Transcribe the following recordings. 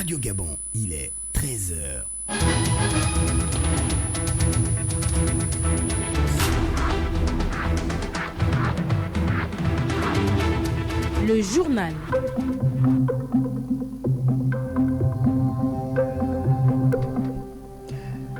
Radio Gabon, il est 13 heures. Le journal.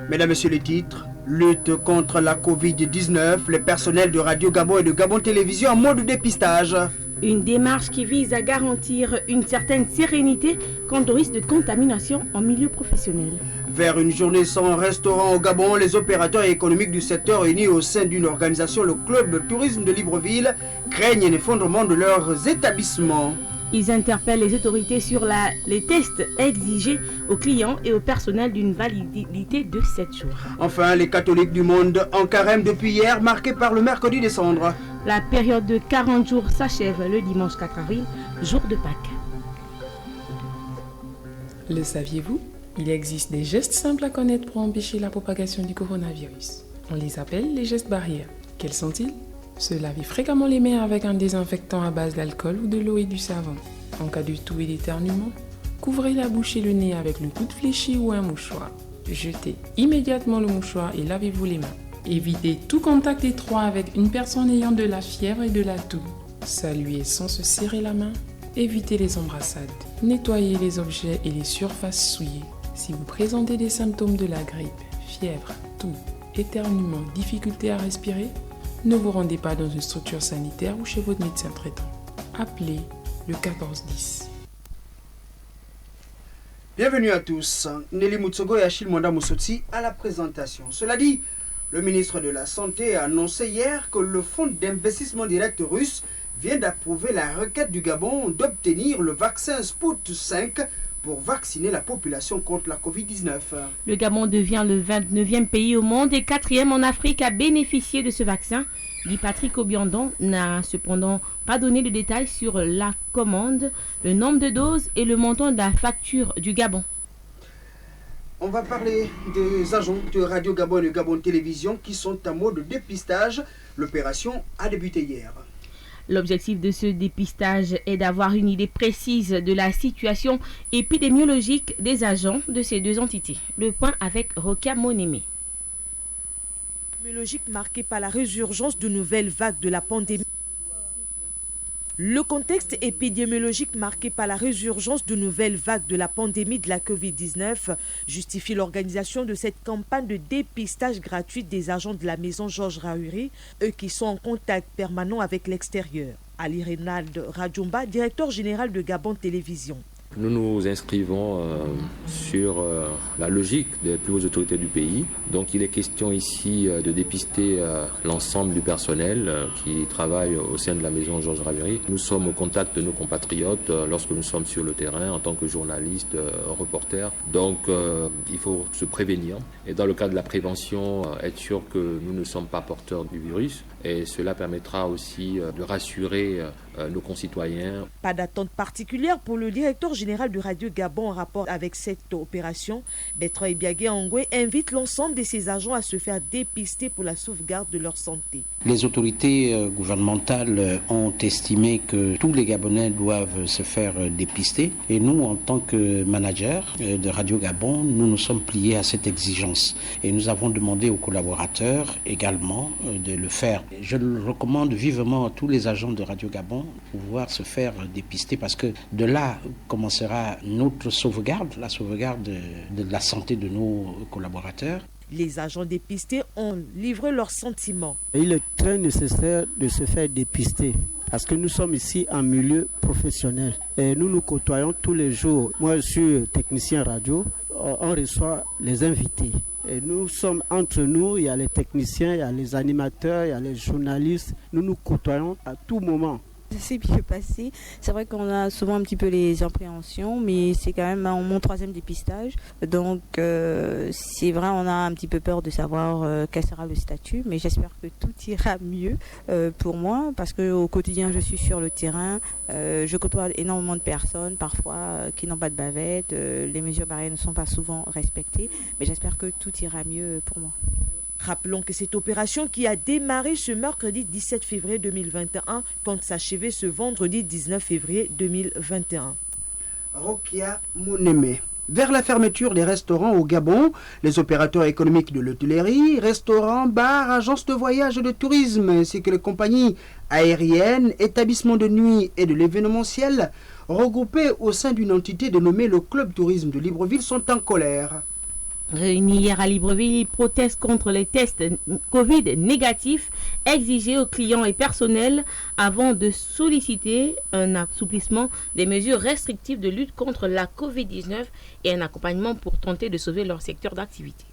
Mesdames, Messieurs les titres, lutte contre la Covid-19, les personnels de Radio Gabon et de Gabon Télévision en mode dépistage. Une démarche qui vise à garantir une certaine sérénité quant au risque de contamination en milieu professionnel. Vers une journée sans restaurant au Gabon, les opérateurs économiques du secteur réunis au sein d'une organisation, le Club de tourisme de Libreville, craignent un effondrement de leurs établissements. Ils interpellent les autorités sur les tests exigés aux clients et au personnel d'une validité de 7 jours. Enfin, les catholiques du monde en carême depuis hier, marqués par le mercredi des cendres. La période de 40 jours s'achève le dimanche 4 avril, jour de Pâques. Le saviez-vous? Il existe des gestes simples à connaître pour empêcher la propagation du coronavirus. On les appelle les gestes barrières. Quels sont-ils? Se laver fréquemment les mains avec un désinfectant à base d'alcool ou de l'eau et du savon. En cas de toux et d'éternuement, couvrez la bouche et le nez avec le coude fléchi ou un mouchoir. Jetez immédiatement le mouchoir et lavez-vous les mains. Évitez tout contact étroit avec une personne ayant de la fièvre et de la toux. Saluez sans se serrer la main. Évitez les embrassades. Nettoyez les objets et les surfaces souillées. Si vous présentez des symptômes de la grippe, fièvre, toux, éternuement, difficulté à respirer, ne vous rendez pas dans une structure sanitaire ou chez votre médecin traitant. Appelez le 1410. Bienvenue à tous. Nelly Moutsogo et Achille Mwanda Moussotsi à la présentation. Cela dit, le ministre de la Santé a annoncé hier que le fonds d'investissement direct russe vient d'approuver la requête du Gabon d'obtenir le vaccin Sputnik 5 pour vacciner la population contre la Covid-19. Le Gabon devient le 29e pays au monde et 4e en Afrique à bénéficier de ce vaccin. Guy Patrick Obiandon n'a cependant pas donné de détails sur la commande, le nombre de doses et le montant de la facture du Gabon. On va parler des agents de Radio Gabon et de Gabon Télévision qui sont en mode dépistage. L'opération a débuté hier. L'objectif de ce dépistage est d'avoir une idée précise de la situation épidémiologique des agents de ces deux entités. Le point avec Rokia Moneme. Épidémiologique marquée par la résurgence de nouvelles vagues de la pandémie. Le contexte épidémiologique marqué par la résurgence de nouvelles vagues de la pandémie de la Covid-19 justifie l'organisation de cette campagne de dépistage gratuite des agents de la maison Georges Rahuri, eux qui sont en contact permanent avec l'extérieur. Ali Reynald Radjomba, directeur général de Gabon Télévision. Nous nous inscrivons sur la logique des plus hautes autorités du pays. Donc il est question ici de dépister l'ensemble du personnel qui travaille au sein de la maison Georges Rahuri. Nous sommes au contact de nos compatriotes lorsque nous sommes sur le terrain en tant que journalistes, reporters. Donc il faut se prévenir et dans le cadre de la prévention, être sûr que nous ne sommes pas porteurs du virus. Et cela permettra aussi de rassurer nos concitoyens. Pas d'attente particulière pour le directeur général de Radio Gabon en rapport avec cette opération. Bertrand Ebiagé Angoué invite l'ensemble de ses agents à se faire dépister pour la sauvegarde de leur santé. Les autorités gouvernementales ont estimé que tous les Gabonais doivent se faire dépister. Et nous, en tant que managers de Radio Gabon, nous nous sommes pliés à cette exigence. Et nous avons demandé aux collaborateurs également de le faire. Je le recommande vivement à tous les agents de Radio Gabon de pouvoir se faire dépister parce que de là commencera notre sauvegarde, la sauvegarde de la santé de nos collaborateurs. Les agents dépistés ont livré leurs sentiments. Il est très nécessaire de se faire dépister parce que nous sommes ici en milieu professionnel et nous nous côtoyons tous les jours. Moi, je suis technicien radio, on reçoit les invités. Et nous sommes entre nous, il y a les techniciens, il y a les animateurs, il y a les journalistes. Nous nous côtoyons à tout moment. Ça s'est bien passé. C'est vrai qu'on a souvent un petit peu les appréhensions, mais c'est quand même mon 3e dépistage. Donc c'est vrai, on a un petit peu peur de savoir quel sera le statut, mais j'espère que tout ira mieux pour moi, parce qu'au quotidien je suis sur le terrain, je côtoie énormément de personnes, parfois qui n'ont pas de bavette, les mesures barrières ne sont pas souvent respectées, mais j'espère que tout ira mieux pour moi. Rappelons que cette opération qui a démarré ce mercredi 17 février 2021 compte s'achever ce vendredi 19 février 2021. Rokia Moneme. vers la fermeture des restaurants au Gabon. Les opérateurs économiques de l'hôtellerie, restaurants, bars, agences de voyage et de tourisme, ainsi que les compagnies aériennes, établissements de nuit et de l'événementiel, regroupés au sein d'une entité dénommée le Club Tourisme de Libreville, sont en colère. Réunis hier à Libreville, ils protestent contre les tests Covid négatifs exigés aux clients et personnels avant de solliciter un assouplissement des mesures restrictives de lutte contre la Covid-19 et un accompagnement pour tenter de sauver leur secteur d'activité.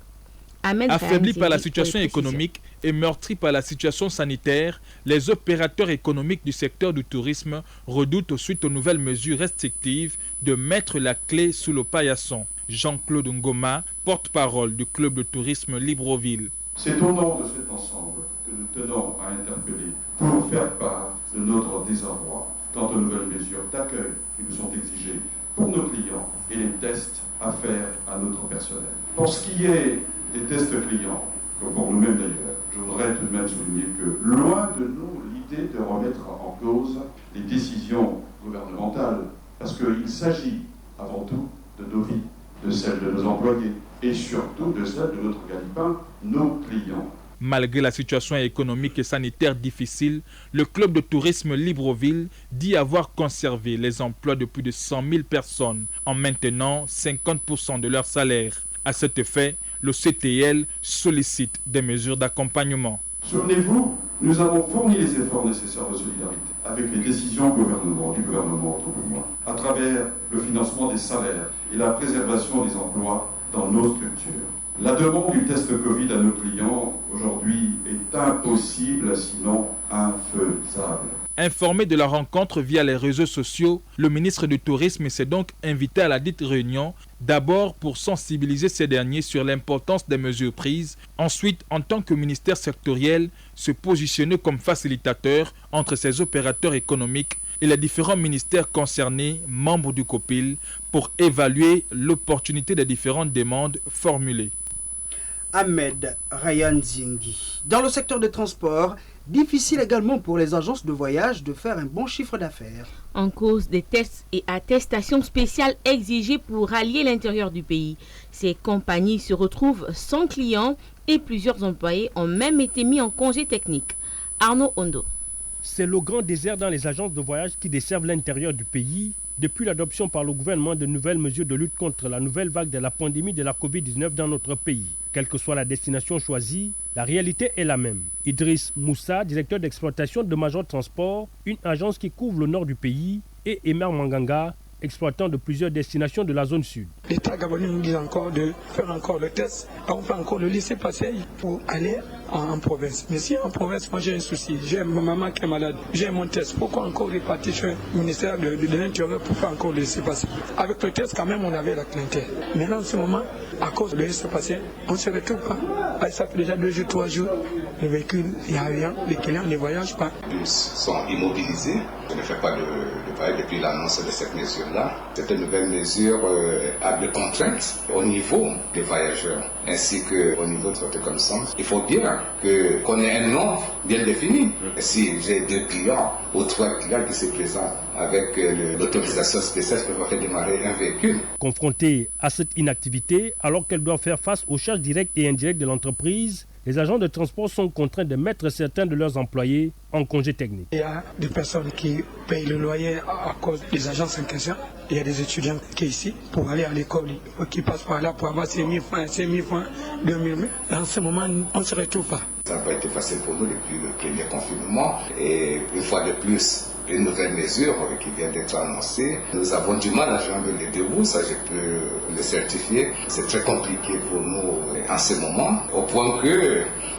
Affaiblis par la situation économique et meurtris par la situation sanitaire, les opérateurs économiques du secteur du tourisme redoutent suite aux nouvelles mesures restrictives de mettre la clé sous le paillasson. Jean-Claude Ngoma, porte-parole du club de tourisme Libreville. C'est au nom de cet ensemble que nous tenons à interpeller pour faire part de notre désarroi quant aux nouvelles mesures d'accueil qui nous sont exigées pour nos clients et les tests à faire à notre personnel. Pour ce qui est des tests clients, comme pour nous-mêmes d'ailleurs, je voudrais tout de même souligner que loin de nous l'idée de remettre en cause les décisions gouvernementales, parce qu'il s'agit avant tout de nos vies, de celles de nos employés et surtout de celles de notre gagne-pain, nos clients. Malgré la situation économique et sanitaire difficile, le club de tourisme Libreville dit avoir conservé les emplois de plus de 100 000 personnes en maintenant 50% de leur salaire. À cet effet, le CTL sollicite des mesures d'accompagnement. Souvenez-vous, nous avons fourni les efforts nécessaires de solidarité avec les décisions du gouvernement, autant pour moi, à travers le financement des salaires et la préservation des emplois dans nos structures. La demande du test Covid à nos clients aujourd'hui est impossible, sinon infaisable. Informé de la rencontre via les réseaux sociaux, le ministre du Tourisme s'est donc invité à la dite réunion, d'abord pour sensibiliser ces derniers sur l'importance des mesures prises, ensuite en tant que ministère sectoriel, se positionner comme facilitateur entre ces opérateurs économiques et les différents ministères concernés, membres du COPIL, pour évaluer l'opportunité des différentes demandes formulées. Ahmed Ryan Zingi. Dans le secteur des transports, difficile également pour les agences de voyage de faire un bon chiffre d'affaires. En cause des tests et attestations spéciales exigées pour rallier l'intérieur du pays, ces compagnies se retrouvent sans clients et plusieurs employés ont même été mis en congé technique. Arnaud Ondo. C'est le grand désert dans les agences de voyage qui desservent l'intérieur du pays depuis l'adoption par le gouvernement de nouvelles mesures de lutte contre la nouvelle vague de la pandémie de la Covid-19 dans notre pays. Quelle que soit la destination choisie, la réalité est la même. Idriss Moussa, directeur d'exploitation de Major Transport, une agence qui couvre le nord du pays, et Emer Manganga, exploitant de plusieurs destinations de la zone sud. L'État gabonais nous dit encore de faire encore le test. On peut encore le laisser passer pour aller en province. Mais si en province, moi j'ai un souci, j'ai ma maman qui est malade, j'ai mon test, pourquoi encore repartir sur le ministère de l'Intérieur pour faire encore le laisser passer? Avec le test, quand même, on avait la clientèle. Maintenant, en ce moment, à cause de laisser passer, on ne se retrouve pas. Ça fait déjà 2 jours, 3 jours, le véhicule, il n'y a rien, les clients ne voyagent pas. Les bus sont immobilisés. Je ne fais pas de travail depuis l'annonce de cette mesure-là. C'est une nouvelle mesure à de contraintes au niveau des voyageurs ainsi qu'au niveau de votre connaissance. Il faut bien qu'on ait un nombre bien défini. Si j'ai 2 clients ou 3 clients qui se présentent avec l'autorisation spéciale pour faire démarrer un véhicule. Confrontés à cette inactivité, alors qu'elles doivent faire face aux charges directes et indirectes de l'entreprise, les agents de transport sont contraints de mettre certains de leurs employés en congé technique. Il y a des personnes qui payent le loyer à cause des agences en question. Il y a des étudiants qui sont ici pour aller à l'école, qui passent par là pour avoir 5 000 francs, 2 000 francs. En ce moment, on ne se retrouve pas. Ça n'a pas été facile pour nous depuis le premier confinement. Et une fois de plus, une nouvelle mesure qui vient d'être annoncée. Nous avons du mal à joindre les deux bouts, ça je peux le certifier. C'est très compliqué pour nous en ce moment, au point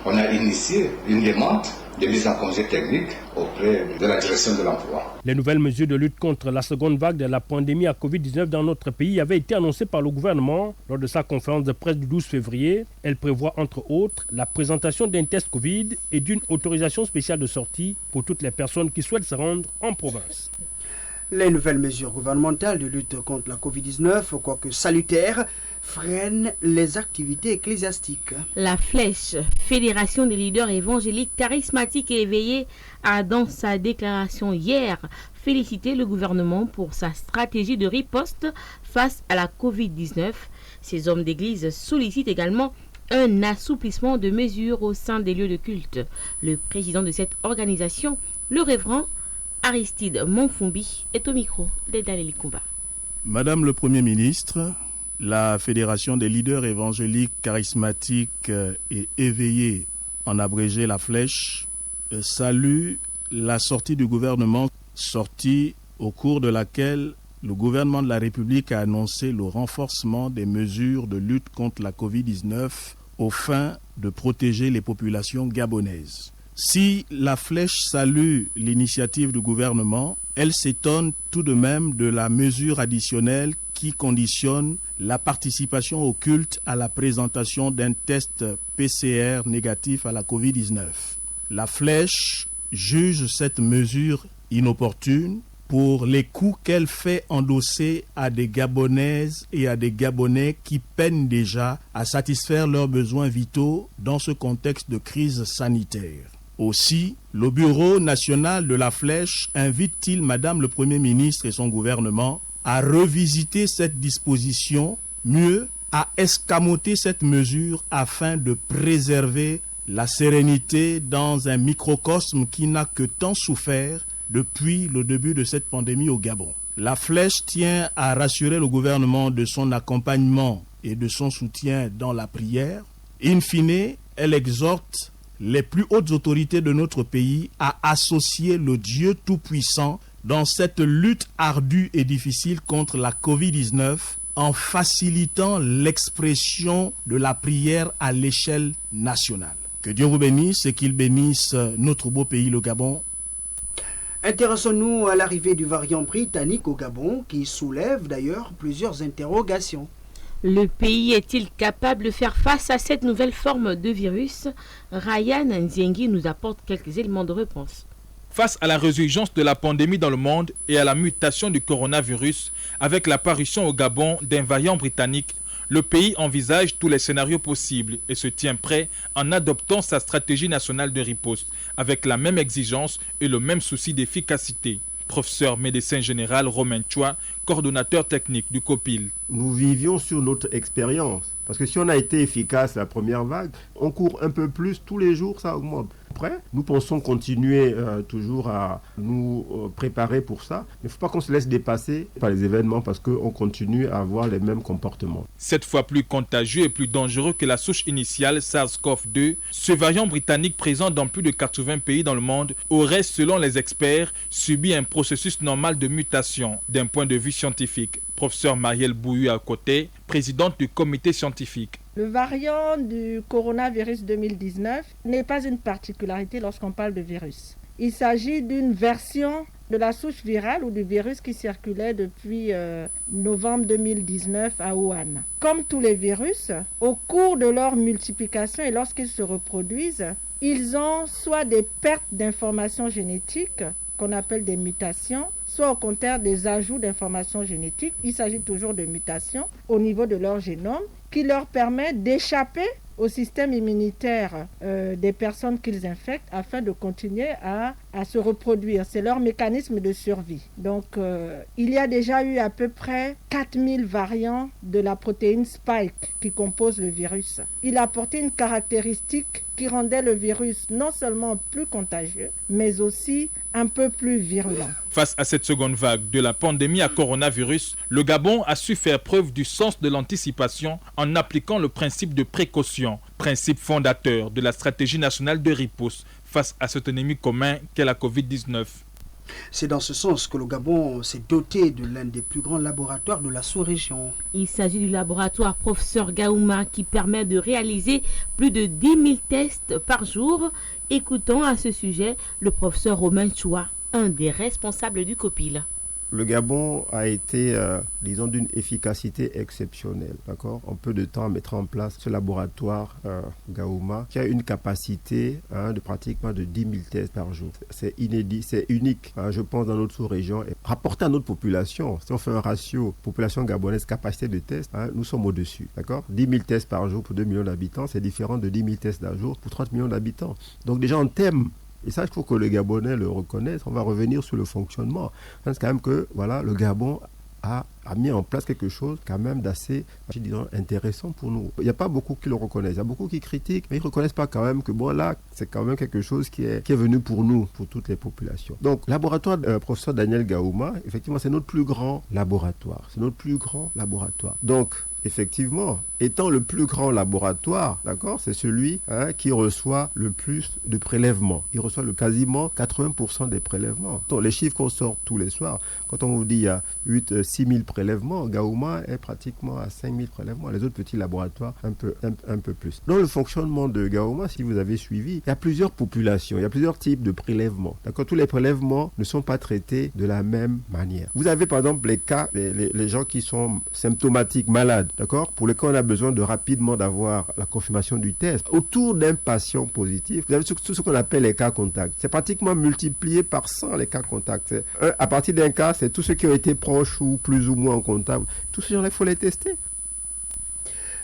qu'on a initié une demande de mise en congé technique auprès de la direction de l'emploi. Les nouvelles mesures de lutte contre la seconde vague de la pandémie à Covid-19 dans notre pays avaient été annoncées par le gouvernement lors de sa conférence de presse du 12 février. Elle prévoit entre autres la présentation d'un test Covid et d'une autorisation spéciale de sortie pour toutes les personnes qui souhaitent se rendre en province. Les nouvelles mesures gouvernementales de lutte contre la Covid-19, quoique salutaires, freine les activités ecclésiastiques. La Flèche, Fédération des leaders évangéliques charismatiques et éveillés, a dans sa déclaration hier félicité le gouvernement pour sa stratégie de riposte face à la Covid-19. Ces hommes d'église sollicitent également un assouplissement de mesures au sein des lieux de culte. Le président de cette organisation, le révérend Aristide Monfumbi, est au micro d'Edaleli Kumba. Madame le Premier ministre, la Fédération des leaders évangéliques charismatiques et éveillés, en abrégé la Flèche, salue la sortie du gouvernement, sortie au cours de laquelle le gouvernement de la République a annoncé le renforcement des mesures de lutte contre la Covid-19 aux fins de protéger les populations gabonaises. Si la Flèche salue l'initiative du gouvernement, elle s'étonne tout de même de la mesure additionnelle qui conditionne la participation au culte à la présentation d'un test PCR négatif à la Covid-19. La Flèche juge cette mesure inopportune pour les coûts qu'elle fait endosser à des Gabonaises et à des Gabonais qui peinent déjà à satisfaire leurs besoins vitaux dans ce contexte de crise sanitaire. Aussi, le Bureau national de la Flèche invite-t-il Madame le Premier ministre et son gouvernement à revisiter cette disposition, mieux à escamoter cette mesure afin de préserver la sérénité dans un microcosme qui n'a que tant souffert depuis le début de cette pandémie au Gabon. La Flèche tient à rassurer le gouvernement de son accompagnement et de son soutien dans la prière. In fine, elle exhorte les plus hautes autorités de notre pays à associer le Dieu Tout-Puissant dans cette lutte ardue et difficile contre la Covid-19 en facilitant l'expression de la prière à l'échelle nationale. Que Dieu vous bénisse et qu'il bénisse notre beau pays, le Gabon. Intéressons-nous à l'arrivée du variant britannique au Gabon qui soulève d'ailleurs plusieurs interrogations. Le pays est-il capable de faire face à cette nouvelle forme de virus? Ryan Nziengi nous apporte quelques éléments de réponse. Face à la résurgence de la pandémie dans le monde et à la mutation du coronavirus, avec l'apparition au Gabon d'un variant britannique, le pays envisage tous les scénarios possibles et se tient prêt en adoptant sa stratégie nationale de riposte, avec la même exigence et le même souci d'efficacité. Professeur médecin général Romain Chua, coordonnateur technique du COPIL. Nous vivions sur notre expérience. Parce que si on a été efficace la première vague, on court un peu plus, tous les jours ça augmente. Après, nous pensons continuer toujours à nous préparer pour ça. Mais il ne faut pas qu'on se laisse dépasser par les événements parce qu'on continue à avoir les mêmes comportements. 7 fois plus contagieux et plus dangereux que la souche initiale SARS-CoV-2, ce variant britannique présent dans plus de 80 pays dans le monde aurait, selon les experts, subi un processus normal de mutation d'un point de vue scientifique. Professeur Marielle Bouillu à côté, présidente du comité scientifique. Le variant du coronavirus 2019 n'est pas une particularité lorsqu'on parle de virus. Il s'agit d'une version de la souche virale ou du virus qui circulait depuis novembre 2019 à Wuhan. Comme tous les virus, au cours de leur multiplication et lorsqu'ils se reproduisent, ils ont soit des pertes d'informations génétiques qu'on appelle des mutations, soit au contraire des ajouts d'informations génétiques. Il s'agit toujours de mutations au niveau de leur génome qui leur permet d'échapper au système immunitaire des personnes qu'ils infectent afin de continuer à se reproduire. C'est leur mécanisme de survie. Donc, il y a déjà eu à peu près 4000 variants de la protéine Spike qui compose le virus. Il a apporté une caractéristique qui rendait le virus non seulement plus contagieux, mais aussi un peu plus virulent. Face à cette seconde vague de la pandémie à coronavirus, le Gabon a su faire preuve du sens de l'anticipation en appliquant le principe de précaution, principe fondateur de la stratégie nationale de riposte face à cet ennemi commun qu'est la Covid-19. C'est dans ce sens que le Gabon s'est doté de l'un des plus grands laboratoires de la sous-région. Il s'agit du laboratoire Professeur Gaouma qui permet de réaliser plus de 10 000 tests par jour. Écoutons à ce sujet le professeur Romain Chua, un des responsables du COPIL. le Gabon a été, disons, d'une efficacité exceptionnelle, d'accord. En peu de temps, mettre en place ce laboratoire Gaouma qui a une capacité de pratiquement de 10 000 tests par jour. C'est inédit, c'est unique, je pense, dans notre sous-région. Et rapporté à notre population, si on fait un ratio population gabonaise capacité de tests, nous sommes au-dessus, d'accord. 10 000 tests par jour pour 2 millions d'habitants, c'est différent de 10 000 tests par jour pour 30 millions d'habitants. Donc déjà en termes, et ça, il faut que les Gabonais le reconnaissent. On va revenir sur le fonctionnement. C'est quand même que voilà, le Gabon a mis en place quelque chose quand même d'assez, disons, intéressant pour nous. Il n'y a pas beaucoup qui le reconnaissent. Il y a beaucoup qui critiquent, mais ils ne reconnaissent pas quand même que bon, là, c'est quand même quelque chose qui est venu pour nous, pour toutes les populations. Donc, laboratoire professeur Daniel Gaouma, effectivement, c'est notre plus grand laboratoire. C'est notre plus grand laboratoire. Donc, effectivement, étant le plus grand laboratoire, d'accord, c'est celui qui reçoit le plus de prélèvements. Il reçoit quasiment 80% des prélèvements. Donc, les chiffres qu'on sort tous les soirs, quand on vous dit il y a 6 000 prélèvements, Gaouma est pratiquement à 5 000 prélèvements. Les autres petits laboratoires, un peu plus. Dans le fonctionnement de Gaouma, si vous avez suivi, il y a plusieurs populations, il y a plusieurs types de prélèvements. D'accord, tous les prélèvements ne sont pas traités de la même manière. Vous avez par exemple les cas, les gens qui sont symptomatiques, malades, d'accord, pour lesquels on a besoin de rapidement d'avoir la confirmation du test. Autour d'un patient positif, vous avez tout ce qu'on appelle les cas contacts. C'est pratiquement multiplié par 100 les cas contacts. À partir d'un cas, c'est tous ceux qui ont été proches ou plus ou moins en contact. Tous ces gens-là, il faut les tester.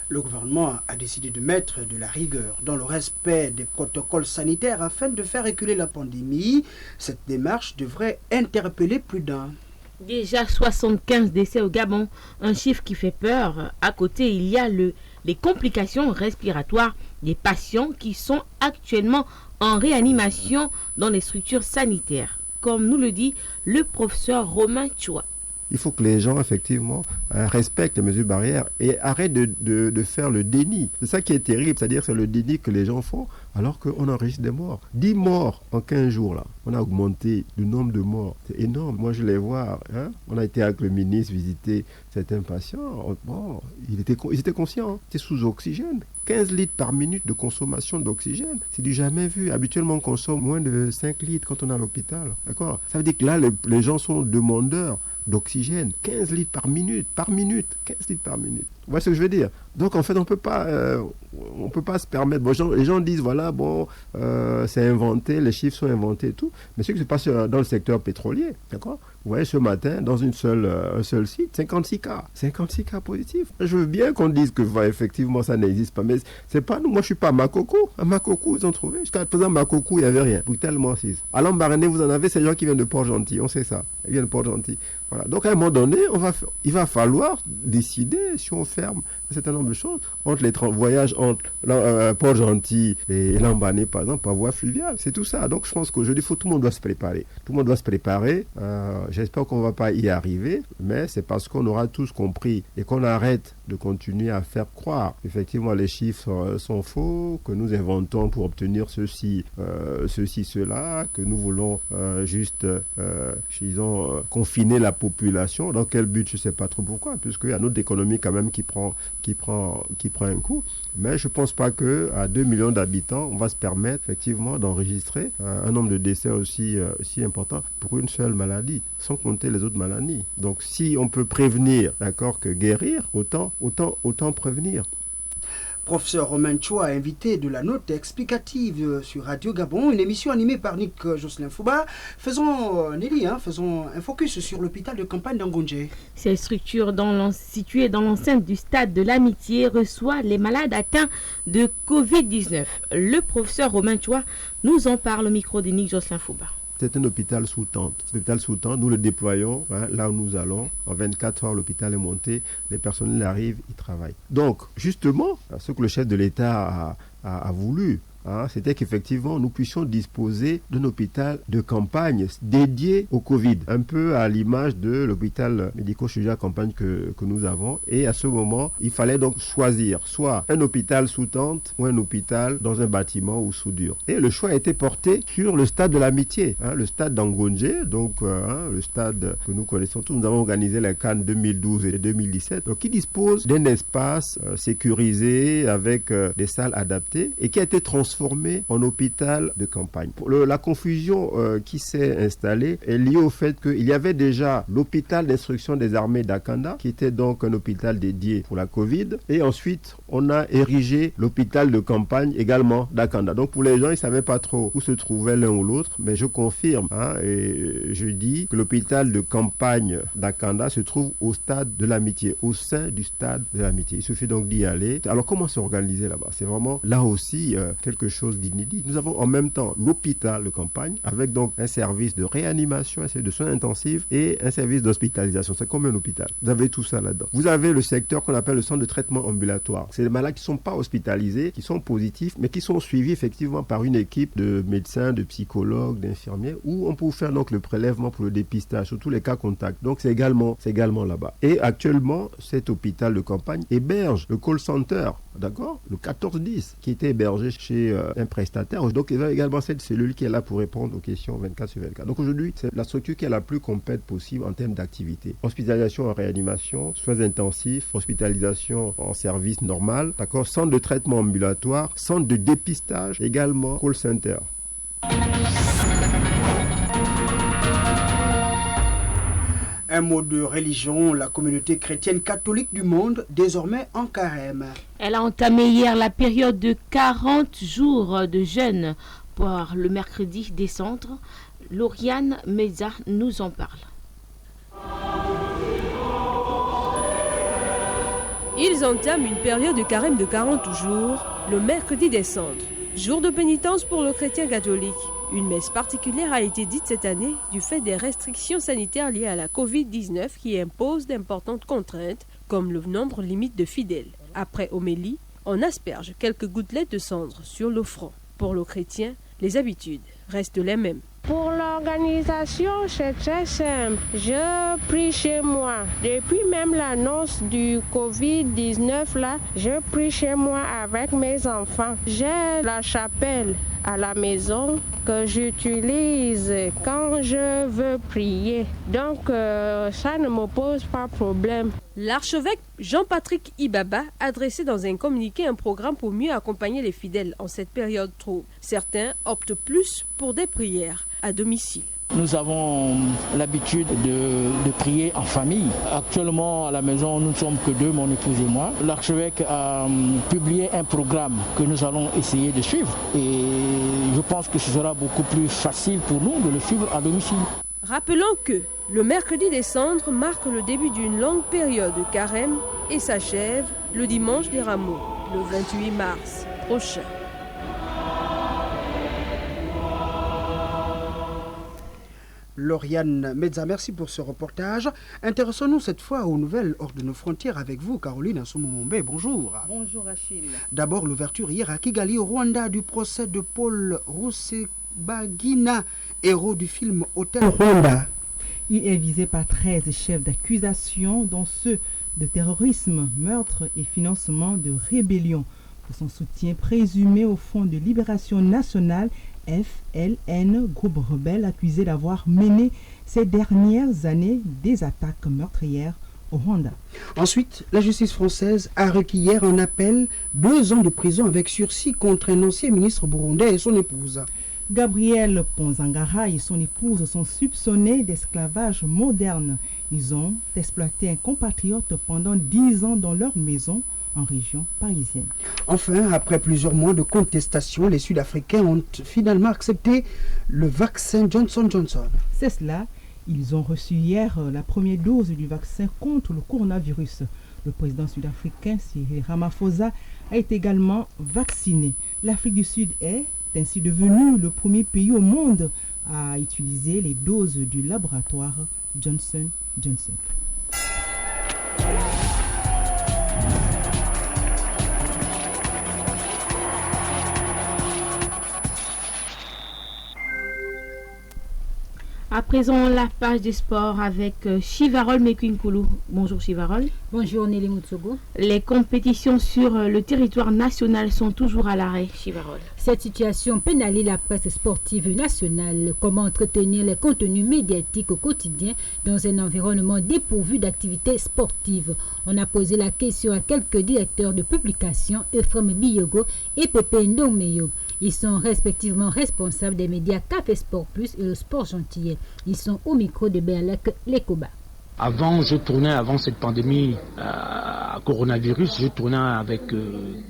Le gouvernement a décidé de mettre de la rigueur dans le respect des protocoles sanitaires afin de faire reculer la pandémie. Cette démarche devrait interpeller plus d'un. Déjà 75 décès au Gabon, un chiffre qui fait peur. À côté, il y a les complications respiratoires des patients qui sont actuellement en réanimation dans les structures sanitaires, comme nous le dit le professeur Romain Choua. Il faut que les gens, effectivement, respectent les mesures barrières et arrêtent de faire le déni. C'est ça qui est terrible, c'est-à-dire que c'est le déni que les gens font alors qu'on enregistre des morts. 10 morts en 15 jours, là. On a augmenté le nombre de morts. C'est énorme. Moi, je les vois. On a été avec le ministre visiter certains patients. Bon, ils étaient conscients. Ils étaient sous oxygène. 15 litres par minute de consommation d'oxygène. C'est du jamais vu. Habituellement, on consomme moins de 5 litres quand on est à l'hôpital. D'accord ? Ça veut dire que là, les gens sont demandeurs d'oxygène. 15 litres par minute. 15 litres par minute. Vous voyez ce que je veux dire? Donc en fait, on peut pas se permettre. Bon, les gens disent voilà, bon, c'est inventé, les chiffres sont inventés et tout. Mais ce qui se passe dans le secteur pétrolier, d'accord? Vous voyez, ce matin, dans un seul site, 56 cas positifs. Je veux bien qu'on dise que effectivement ça n'existe pas, mais c'est pas nous. Moi, je suis pas à Makoko. À Makoko, ils ont trouvé. Jusqu'à présent, Makoko, il n'y avait rien. Tellement 6. À Lambaréné, vous en avez, ces gens qui viennent de Port-Gentil. On sait ça. Ils viennent de Port-Gentil. Voilà. Donc à un moment donné, il va falloir décider si on ferme un certain nombre de choses entre les voyages entre Port-Gentil et Lambaréné, par exemple, par voie fluviale. C'est tout ça. Donc je pense qu'aujourd'hui, tout le monde doit se préparer. Tout le monde doit se préparer. J'espère qu'on ne va pas y arriver, mais c'est parce qu'on aura tous compris et qu'on arrête de continuer à faire croire qu'effectivement les chiffres sont faux, que nous inventons pour obtenir ceci, cela, que nous voulons confiner la population. Dans quel but, je ne sais pas trop pourquoi, puisqu'il y a notre économie quand même qui prend un coup. Mais je ne pense pas qu'à 2 millions d'habitants, on va se permettre effectivement d'enregistrer un nombre de décès aussi important pour une seule maladie, sans compter les autres maladies. Donc si on peut prévenir, d'accord, que guérir, autant prévenir. Professeur Romain Choua, invité de la note explicative sur Radio Gabon, une émission animée par Nick Jocelyn Fouba. Faisons un focus sur l'hôpital de campagne d'Angonje. Cette structure située dans l'enceinte du stade de l'Amitié reçoit les malades atteints de Covid-19. Le professeur Romain Choua nous en parle au micro de Nick Jocelyn Fouba. C'est un hôpital sous tente. Cet hôpital sous tente, nous le déployons là où nous allons. En 24 heures, l'hôpital est monté. Les personnels arrivent, ils travaillent. Donc, justement, ce que le chef de l'État a voulu, c'était qu'effectivement, nous puissions disposer d'un hôpital de campagne dédié au Covid. Un peu à l'image de l'hôpital médico-chirurgical campagne que nous avons. Et à ce moment, il fallait donc choisir soit un hôpital sous tente ou un hôpital dans un bâtiment ou sous dur. Et le choix a été porté sur le stade de l'Amitié, le stade d'Angonje, donc le stade que nous connaissons tous. Nous avons organisé la CAN 2012 et 2017, donc qui dispose d'un espace sécurisé avec des salles adaptées et qui a été transformé transformé en hôpital de campagne. La confusion qui s'est installée est liée au fait qu'il y avait déjà l'hôpital d'instruction des armées d'Akanda, qui était donc un hôpital dédié pour la Covid, et ensuite on a érigé l'hôpital de campagne également d'Akanda. Donc pour les gens, ils ne savaient pas trop où se trouvait l'un ou l'autre, mais je confirme et je dis que l'hôpital de campagne d'Akanda se trouve au stade de l'amitié, au sein du stade de l'amitié. Il suffit donc d'y aller. Alors comment s'organiser là-bas? C'est vraiment là aussi quelque chose d'inédit. Nous avons en même temps l'hôpital de campagne avec donc un service de réanimation, un service de soins intensifs et un service d'hospitalisation. C'est comme un hôpital. Vous avez tout ça là-dedans. Vous avez le secteur qu'on appelle le centre de traitement ambulatoire. C'est des malades qui ne sont pas hospitalisés, qui sont positifs, mais qui sont suivis effectivement par une équipe de médecins, de psychologues, d'infirmiers, où on peut faire donc le prélèvement pour le dépistage sur tous les cas contacts. Donc c'est également là-bas. Et actuellement, cet hôpital de campagne héberge le call center, d'accord, le 1410, qui était hébergé chez un prestataire. Donc il y a également cette cellule qui est là pour répondre aux questions 24/24. Donc aujourd'hui, c'est la structure qui est la plus complète possible en termes d'activité. Hospitalisation en réanimation, soins intensifs, hospitalisation en service normal, d'accord, centre de traitement ambulatoire, centre de dépistage, également call center. Un mot de religion, la communauté chrétienne catholique du monde, désormais en carême. Elle a entamé hier la période de 40 jours de jeûne pour le mercredi des cendres. Lauriane Meza nous en parle. Ils entament une période de carême de 40 jours, le mercredi des cendres, jour de pénitence pour le chrétien catholique. Une messe particulière a été dite cette année du fait des restrictions sanitaires liées à la Covid-19 qui imposent d'importantes contraintes, comme le nombre limite de fidèles. Après homélie, on asperge quelques gouttelettes de cendre sur l'offrand. Pour le chrétien, les habitudes restent les mêmes. Pour l'organisation, c'est très simple. Je prie chez moi. Depuis même l'annonce du Covid-19, là, je prie chez moi avec mes enfants. J'ai la chapelle à la maison que j'utilise quand je veux prier. Donc, ça ne me pose pas problème. L'archevêque Jean-Patrick Ibaba a dressé dans un communiqué un programme pour mieux accompagner les fidèles en cette période trouble. Certains optent plus pour des prières à domicile. Nous avons l'habitude de prier en famille. Actuellement, à la maison, nous ne sommes que deux, mon épouse et moi. L'archevêque a publié un programme que nous allons essayer de suivre. Et je pense que ce sera beaucoup plus facile pour nous de le suivre à domicile. Rappelons que le mercredi des cendres marque le début d'une longue période de carême et s'achève le dimanche des rameaux, le 28 mars prochain. Lauriane Meza, merci pour ce reportage. Intéressons-nous cette fois aux nouvelles hors de nos frontières avec vous, Caroline Assoumou-Mombe. Bonjour. Bonjour Achille. D'abord, l'ouverture hier à Kigali, au Rwanda, du procès de Paul Rusesabagina, héros du film Hôtel Rwanda. Il est visé par 13 chefs d'accusation, dont ceux de terrorisme, meurtre et financement de rébellion, pour son soutien présumé au Front de Libération Nationale, FLN, groupe rebelle accusé d'avoir mené ces dernières années des attaques meurtrières au Rwanda. Ensuite, la justice française a requis hier en appel 2 ans de prison avec sursis contre un ancien ministre burundais et son épouse. Gabriel Ponzangara et son épouse sont soupçonnés d'esclavage moderne. Ils ont exploité un compatriote pendant 10 ans dans leur maison en région parisienne. Enfin, après plusieurs mois de contestation, les Sud-Africains ont finalement accepté le vaccin Johnson & Johnson. C'est cela, ils ont reçu hier la première dose du vaccin contre le coronavirus. Le président sud-africain Cyril Ramaphosa a été également vacciné. L'Afrique du Sud est ainsi devenu le premier pays au monde à utiliser les doses du laboratoire Johnson & Johnson. À présent, la page des sports avec Chivarol Mekwinkulu. Bonjour Chivarol. Bonjour Nelly Moutsogo. Les compétitions sur le territoire national sont toujours à l'arrêt, Chivarol. Cette situation pénalise la presse sportive nationale. Comment entretenir les contenus médiatiques au quotidien dans un environnement dépourvu d'activités sportives? On a posé la question à quelques directeurs de publication, Euphrem Biyogo et Pepe Ndomeyo. Ils sont respectivement responsables des médias Café Sport Plus et le Sport Gentillet. Ils sont au micro de Berlec Lekoba. Avant cette pandémie coronavirus, je tournais avec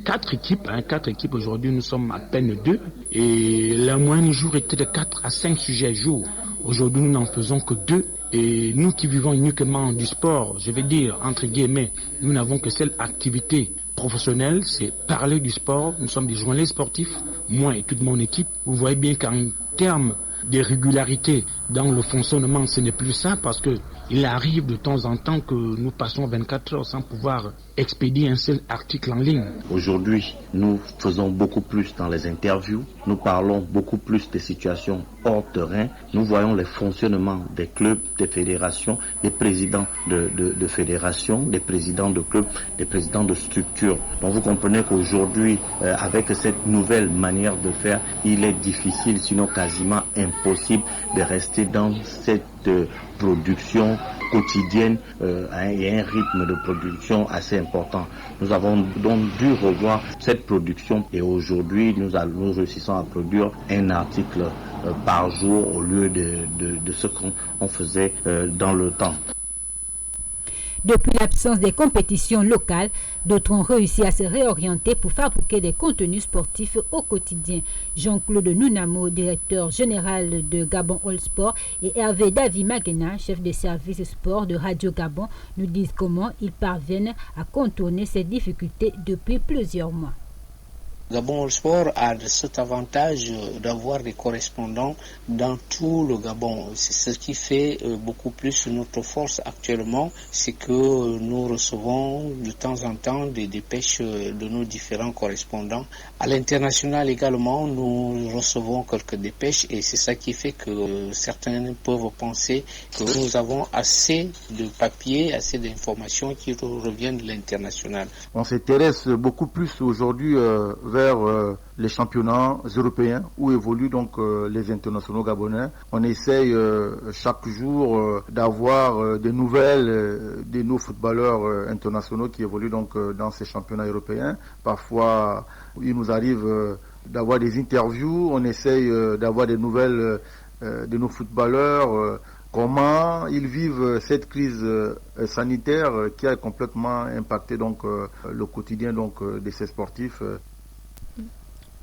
4 équipes. 4 équipes, aujourd'hui nous sommes à peine 2. Et la moyenne jour était de 4 à 5 sujets jour. Aujourd'hui nous n'en faisons que 2. Et nous qui vivons uniquement du sport, je vais dire entre guillemets, nous n'avons que cette activité professionnelle, c'est parler du sport. Nous sommes des journalistes sportifs, moi et toute mon équipe. Vous voyez bien qu'en termes de régularité dans le fonctionnement, ce n'est plus ça parce que il arrive de temps en temps que nous passons 24 heures sans pouvoir expédier un seul article en ligne. Aujourd'hui, nous faisons beaucoup plus dans les interviews, nous parlons beaucoup plus des situations hors terrain, nous voyons les fonctionnements des clubs, des fédérations, des présidents de fédérations, des présidents de clubs, des présidents de structures. Donc vous comprenez qu'aujourd'hui, avec cette nouvelle manière de faire, il est difficile, sinon quasiment impossible de rester dans cette production quotidienne et un rythme de production assez important. Nous avons donc dû revoir cette production et aujourd'hui nous réussissons à produire un article par jour au lieu de ce qu'on faisait dans le temps. Depuis l'absence des compétitions locales, d'autres ont réussi à se réorienter pour fabriquer des contenus sportifs au quotidien. Jean-Claude Nounamo, directeur général de Gabon All Sport, et Hervé David Magena, chef de service sport de Radio Gabon, nous disent comment ils parviennent à contourner ces difficultés depuis plusieurs mois. Gabon All Sport a cet avantage d'avoir des correspondants dans tout le Gabon. C'est ce qui fait beaucoup plus notre force actuellement, c'est que nous recevons de temps en temps des dépêches de nos différents correspondants. À l'international également, nous recevons quelques dépêches et c'est ça qui fait que certains peuvent penser que nous avons assez de papiers, assez d'informations qui reviennent de l'international. On s'intéresse beaucoup plus aujourd'hui vers les championnats européens où évoluent donc les internationaux gabonais. On essaye chaque jour d'avoir des nouvelles de nos footballeurs internationaux qui évoluent donc dans ces championnats européens. Parfois, il nous arrive d'avoir des interviews, on essaye d'avoir des nouvelles de nos footballeurs, comment ils vivent cette crise sanitaire qui a complètement impacté donc le quotidien donc de ces sportifs.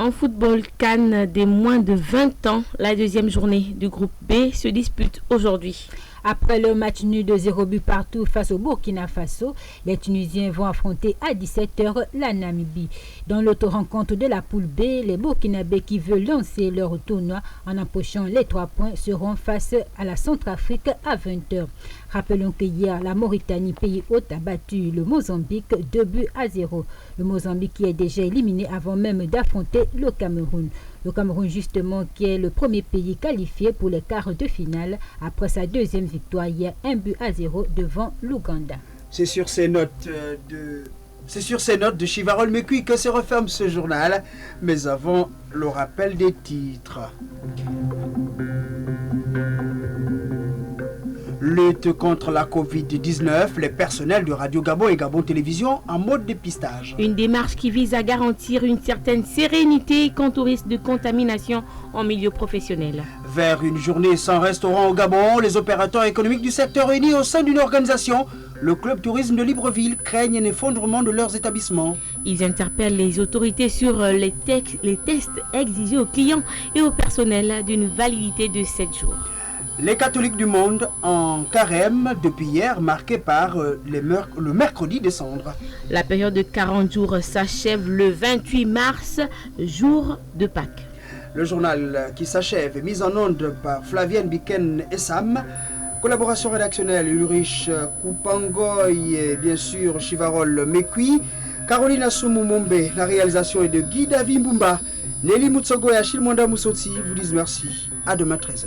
En football, CAN des moins de 20 ans, la deuxième journée du groupe B se dispute aujourd'hui. Après le match nul de 0 but partout face au Burkina Faso, les Tunisiens vont affronter à 17h la Namibie. Dans l'autre rencontre de la poule B, les Burkinabés qui veulent lancer leur tournoi en empochant les 3 points seront face à la Centrafrique à 20h. Rappelons que hier, la Mauritanie, pays hôte, a battu le Mozambique 2-0. Le Mozambique qui est déjà éliminé avant même d'affronter le Cameroun. Le Cameroun justement qui est le premier pays qualifié pour les quarts de finale après sa deuxième victoire hier 1-0 devant l'Ouganda. C'est sur ces notes de Chivarol Mekui que se referme ce journal, mais avant le rappel des titres. Lutte contre la Covid-19, les personnels de Radio Gabon et Gabon Télévision en mode dépistage. Une démarche qui vise à garantir une certaine sérénité quant au risque de contamination en milieu professionnel. Vers une journée sans restaurant au Gabon, les opérateurs économiques du secteur réunis au sein d'une organisation, le Club Tourisme de Libreville, craignent un effondrement de leurs établissements. Ils interpellent les autorités sur les tests exigés aux clients et au personnel d'une validité de 7 jours. Les catholiques du monde en carême depuis hier, marqué par le mercredi des cendres. La période de 40 jours s'achève le 28 mars, jour de Pâques. Le journal qui s'achève est mis en onde par Flavienne Biken Essam. Collaboration rédactionnelle Ulrich Koupangoy et bien sûr Chivarol Mekui. Caroline Assoumou Mombe, la réalisation est de Guy David Mbumba. Nelly Moutsogo et Achille Mwanda Moussoti vous disent merci. À demain 13h.